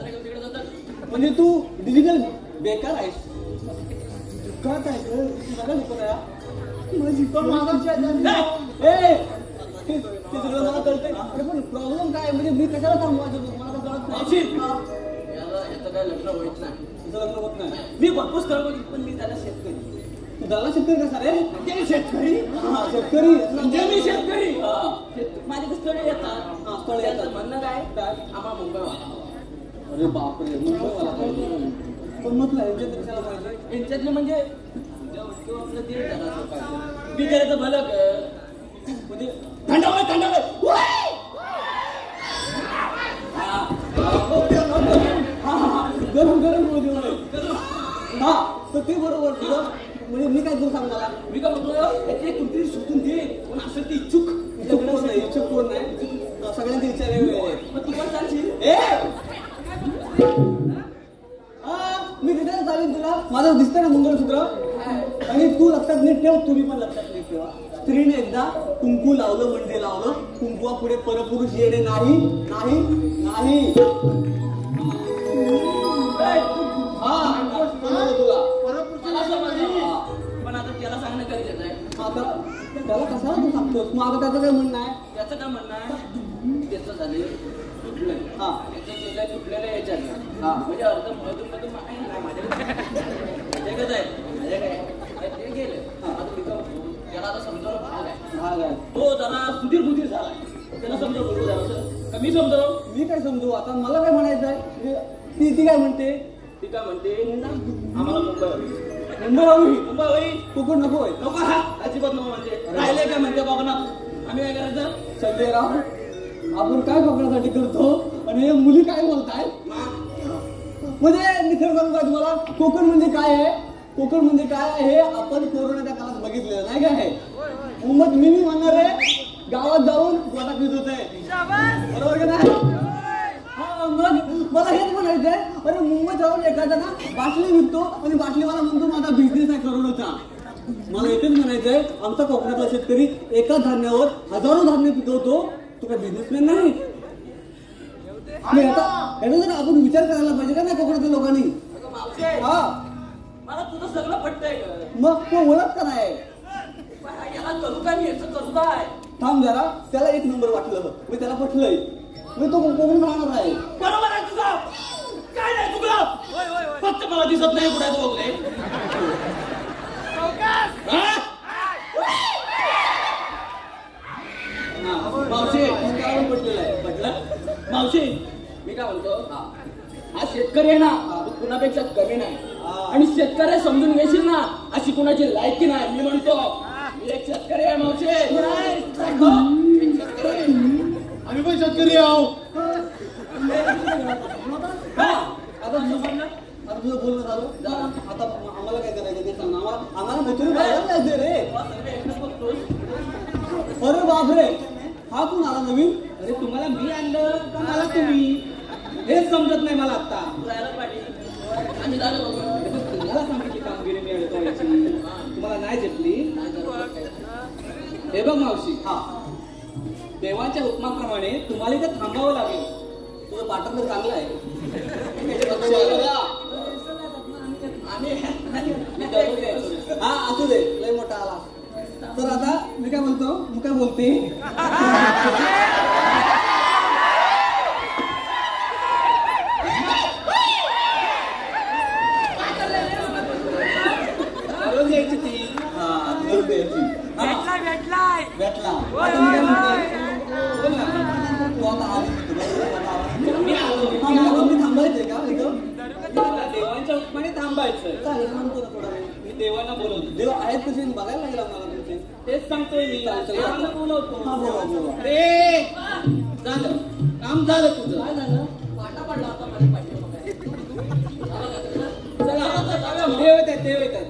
तिकडे जातात. म्हणजे तू डिजिटल बेकार आहेस. काय काय सगळं दुकान आहे. पण मागाच्या ते सगळं मला कळतंय. अरे पण प्रॉब्लेम काय म्हणजे मी कशाला थांबवायचं? मला तर कळत नाही. याचं काय लग्न होत नाही. तुझं लग्न होत नाही. मी भरपूर करतो, पण मी त्याला शेतकरी. तू त्याला शेतकरी कसा रे? ते शेतकरी. हा शेतकरी म्हणजे मी शेतकरी. माझे स्थळे येतात. हा स्थळ येतात. म्हणणं काय आम्हाला मुंबई वाला. अरे बापरे, मुंबईवाला पाहिजे. पण म्हटलं यांच्यात कशाला पाहिजे? यांच्यातले म्हणजे आपलं दीड जणांचं पाहिजे. मी करायचं भलं म्हणजे थंडावय गरम होऊ देऊ नये. हा तर ते बरोबर तुझं. म्हणजे मी काय तुला सांग मला, मी काय म्हणतो कुठेतरी सुटून दे. पण असं ते इच्छुक कोण नाही. सगळ्यांचे विचार वेगवेगळे. मग तू पण चालशील. मी तिथे चालेल तुला. माझं दिसतंय ना मंगळसूत्र. आणि तू लक्षात नीट ठेव, तुम्ही पण लक्षात नीट ठेवा. स्त्रीने एकदा कुंकू लावलं म्हणजे लावलं. कुंकुवा पुढे परपुरुष येणे नाही. पण आता त्याला सांगणं गरजेचं आहे. आता त्याला कशाला तू सांगतोस? मग आता त्याचं काय म्हणणं आहे? त्याचं काय म्हणणं आहे, त्याचं झाले तुटलं. हा त्याचं तुटलेलं याच्यात. म्हणजे अर्ध मधून माझ्याकडे आहे. माझ्या काय ते गेले आता मी काय म्हणतो, त्याला आता समजावलं भाग आहे. भाग आहे. तो जरा सुधीर बुधीर झालाय, त्याला समजावं बरोबर आहे असं. का मी समजावं? मी काय समजू आता, मला काय म्हणायचं आहे? ती काय म्हणते? ती काय म्हणते, आम्हाला मुंबई हवी. मुंबई हवी. मुंबई हवी. कोकण नको होय. नको हा अजिबात नको म्हणते. राहिले काय म्हणते कोकणात, आम्ही काय करायचं? संजयराव, आपण काय कोकणासाठी करतो आणि हे मुली काय बोलताय? म्हणजे मी खरं सांगू का तुम्हाला, कोकण म्हणजे काय आहे? कोकण म्हणजे काय आहे हे आपण कोरोनाच्या काळात बघितलेलं नाही काय आहे. मग मी म्हणणार आहे, गावात जाऊन गोटा पित होते, बरोबर का नाही? हा, मग मला हेच म्हणायचंय, अरे मुंबईत जाऊन एखादा ना बाटली विकतो आणि बाटलीवाला म्हणतो माझा बिझनेस आहे करोडोचा. मला एकच म्हणायचंय, आमचा कोकणातला शेतकरी एका धान्यावर हजारो धान्य पिकवतो. तो काय बिझनेसमॅन नाही? याचा जर आपण विचार करायला पाहिजे का नाही कोकणातल्या लोकांनी? हा, मला तुझं सगळं पटतंय का? मग तो ओळख का नाही? याला करू काय, मी याचं करू काय? थांब जरा, त्याला एक नंबर वाटलं, मी त्याला पटलंय, मी तो कोकण राहणार आहे. बरोबर आहे तुझं, काय नाही चुकलं. फक्त मला दिसत नाही कुठे तो बघले. मावशी पटलेलं आहे. म्हटलं मावशी मी काय म्हणतो, हा शेतकरी आहे ना, तू कुणापेक्षा कमी नाही. आणि शेतकरी समजून घेशील ना, अशी कुणाची लायकी नाही. मी म्हणतो मी एक शेतकरी आहे मावशी. आम्ही पण शेतकरी आहो. आता तुझं बोलणं झालं, आता आम्हाला काय करायचं ते सांग. आम्हाला मथुरी बाजारला जायचं रे. अरे बापरे, हा कोण आला नवीन? अरे तुम्हाला मी आणलं का मला तुम्ही? हेच समजत नाही मला आता. तुम्हाला सांगितली कामगिरी मी अडकवायची, तुम्हाला नाही झेपली. हे बघ मावशी, हा देवाच्या हुकमाप्रमाणे तुम्हाला इथे थांबावं लागेल. तुझं पार्टनर चांगलं आहे. हा असू दे, लय मोठा आला. तर आता मी काय बोलतो, मी काय बोलते, रोज यायची ती. हा गरज द्यायची. भेटला. आता मी काय म्हणते, बोल ना. तू आता आली तिथे, मी थांबायचंय का इथं? देवांच्या हुकमाने थांबायचं. चालेल, म्हणतो ना थोडा वेळ. मी देवांना बोलवतो. देव आहेत कसे बघायला लागेल आम्हाला तुमचे. तेच सांगतोय मी, देवांना बोलवतो. हा बोला बोला. अरे झालं, काम झालं तुझं. काय झालं? पाटा पडला होता माझ्या पाठीवर. चला देव येतात, देव येतात.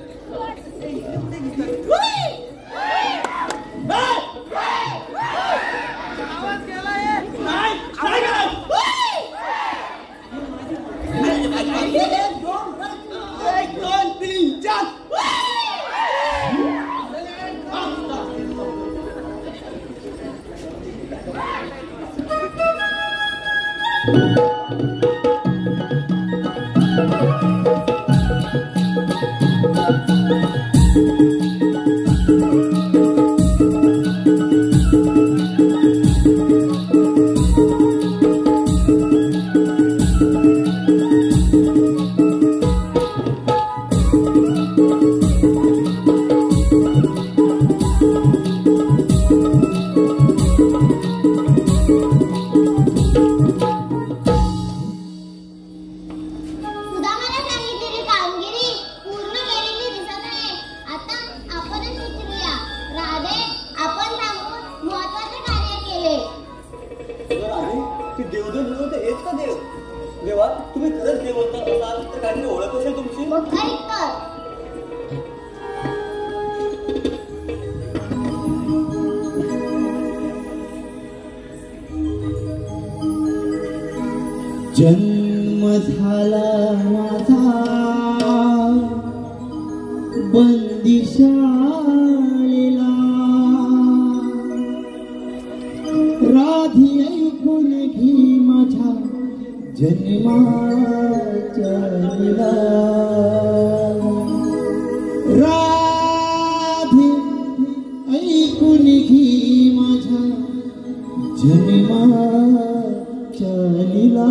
देवा तुम्ही खरंच देव असाल तर काहीतरी ओळख असेल तुमची. जन्म झाला माझा बंदिशाळेला, राधी ऐकून घे माझ्या जन्माच्या लीला. राधी ऐकून घे माझ्या जन्माच्या लीला.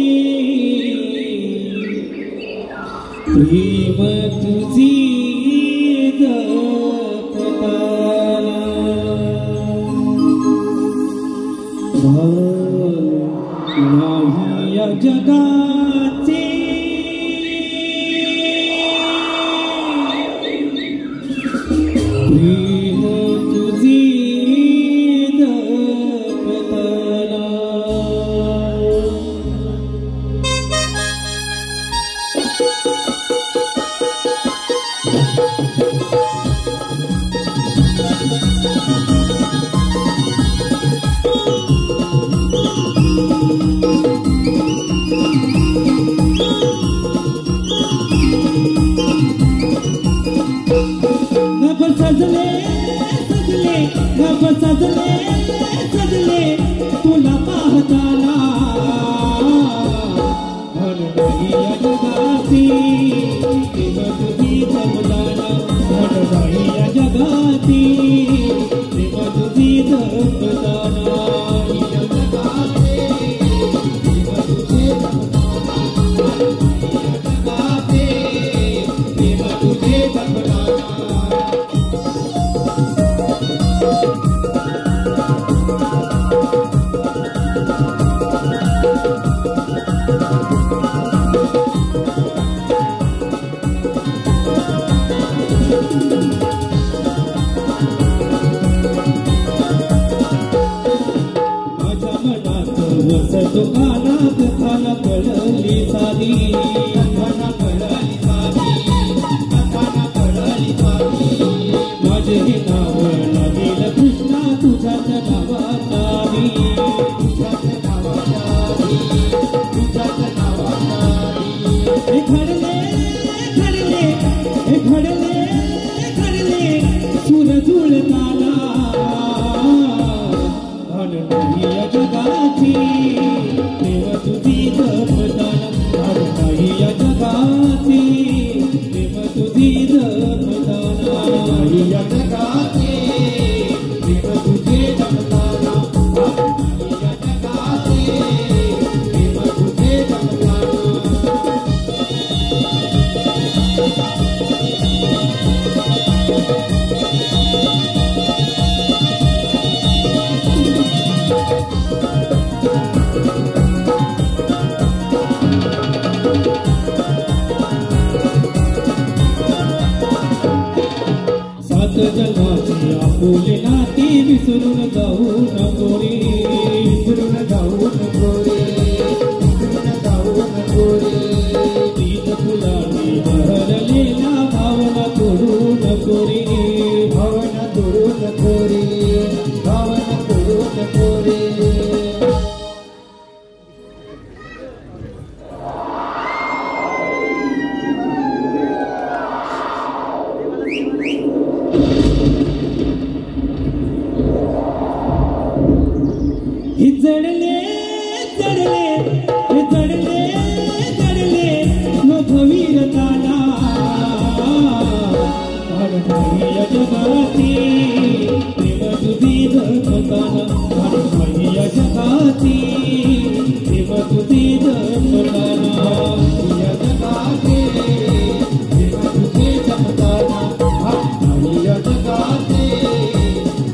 प्रेम तुझी जपताना नाही या जगाचे प्रेम तुझी जपताना सजले सजले गप सजले सजले तुला पाहताना मन नाही या जगाती प्रेम तुझी जपताना मन नाही या जगाती प्रेम तुझी जपताना या जगाते प्रेम तुझे जपताना या जगाते प्रेम तुझे जपताना दुकानात खाना पडली साधी खाना पडली साधी खाना पडली साधी माझे हे नाव लागेल कृष्णा तुझ्याच नावाचावी तुझ्याच नावाचावी तुझ्याच नावाचावी हे घडले घडले हे घडले घडले सूर जुळताना भान नाही या जगाची प्रेम तुझी जपताना भान नाही या जगाची प्रेम तुझी जपताना नाही या जगाची प्रेम तुझे जपताना भान नाही या जगाची प्रेम तुझे जपताना जगाची आपुले नाती विसरून जाऊ नको रे विसरून जाऊ नको रे विसरून जाऊ नको रे तीन फुलांनी बहरलेला भावना तोडू नको रे भावना तोडू नको रे भावना तोडू नको रे जडले जडले जडले जडले भवीरताना भान नाही या जगाती प्रेम तुझी जपताना भान नाही या जगाती प्रेम तुझी जपताना या जगाते प्रेम तुझे जपताना भान नाही या जगाते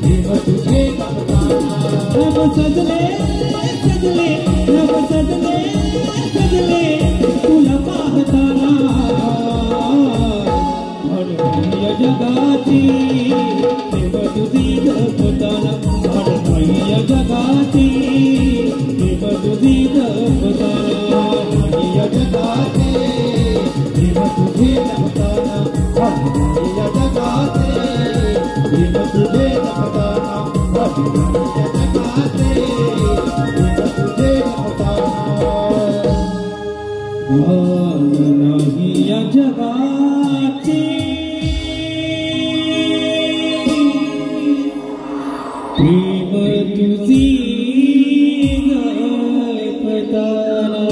प्रेम तुझे जपताना सजले सजले रब सजले सजले तुला पाहताना भान नाही या जगाची प्रेम तुझी जपताना भान नाही या जगाची प्रेम तुझी जपताना नाही या जगाचे प्रेम तुझे जपताना भान नाही या जगाचे प्रेम तुझे जपताना भान नाही या जगाचे भान नाही या जगाची प्रेम तुझी जपताना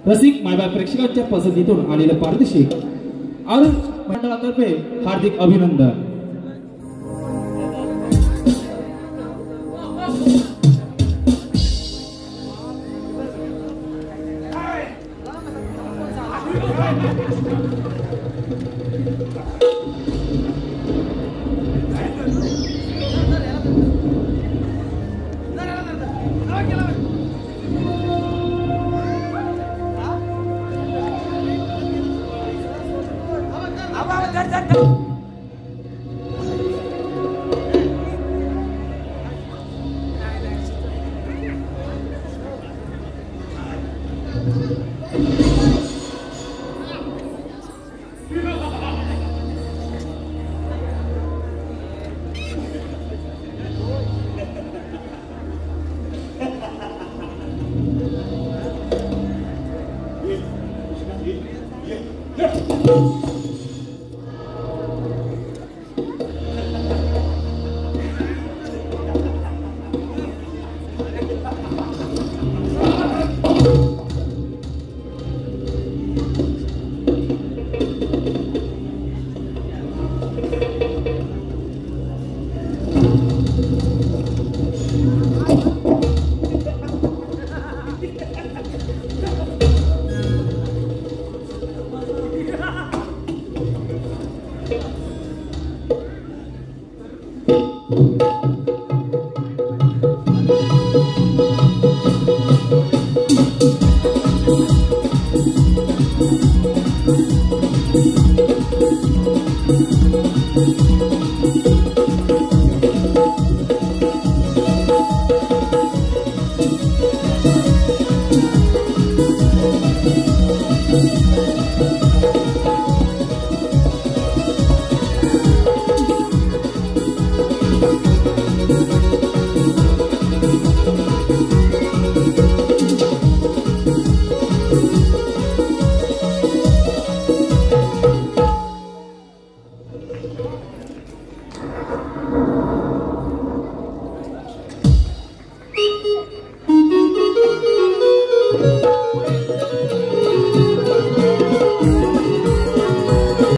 रसिक मायबाप प्रेक्षकांच्या पसंतीतून आलेलं पारितोषिक अरुण मंडळातर्फे हार्दिक अभिनंदन.